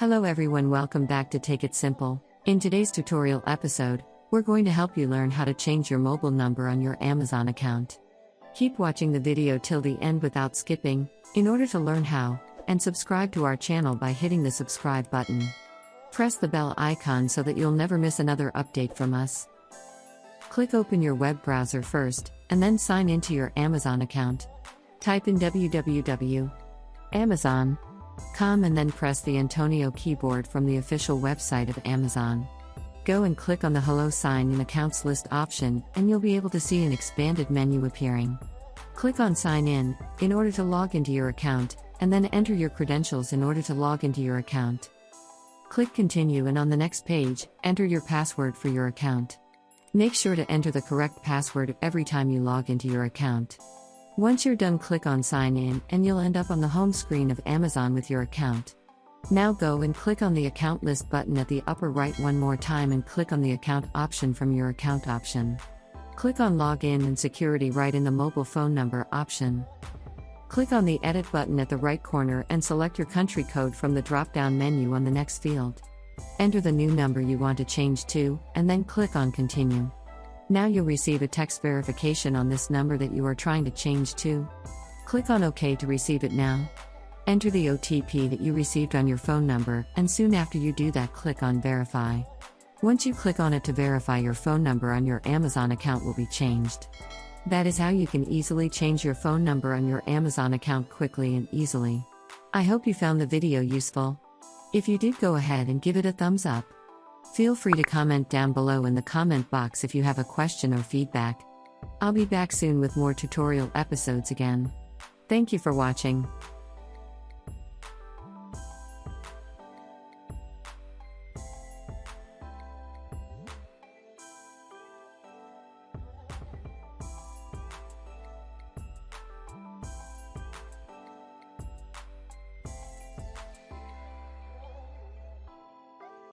Hello everyone, welcome back to Take It Simple. In today's tutorial episode, we're going to help you learn how to change your mobile number on your Amazon account. Keep watching the video till the end without skipping, in order to learn how, and subscribe to our channel by hitting the subscribe button. Press the bell icon so that you'll never miss another update from us. Click open your web browser first, and then sign into your Amazon account. Type in www.amazon.com and then press the Antonio keyboard from the official website of Amazon. Go and click on the Hello Sign in Accounts List option and you'll be able to see an expanded menu appearing. Click on Sign in order to log into your account, and then enter your credentials in order to log into your account. Click Continue and on the next page, enter your password for your account. Make sure to enter the correct password every time you log into your account. Once you're done, click on Sign in and you'll end up on the home screen of Amazon with your account. Now go and click on the Account List button at the upper right one more time and click on the Account option from your Account option. Click on Login and Security right in the Mobile Phone Number option. Click on the Edit button at the right corner and select your country code from the drop-down menu on the next field. Enter the new number you want to change to, and then click on Continue. Now you'll receive a text verification on this number that you are trying to change to. Click on OK to receive it now. Enter the OTP that you received on your phone number, and soon after you do that, click on Verify. Once you click on it to verify, your phone number on your Amazon account will be changed. That is how you can easily change your phone number on your Amazon account quickly and easily. I hope you found the video useful. If you did, go ahead and give it a thumbs up. Feel free to comment down below in the comment box if you have a question or feedback. I'll be back soon with more tutorial episodes again. Thank you for watching.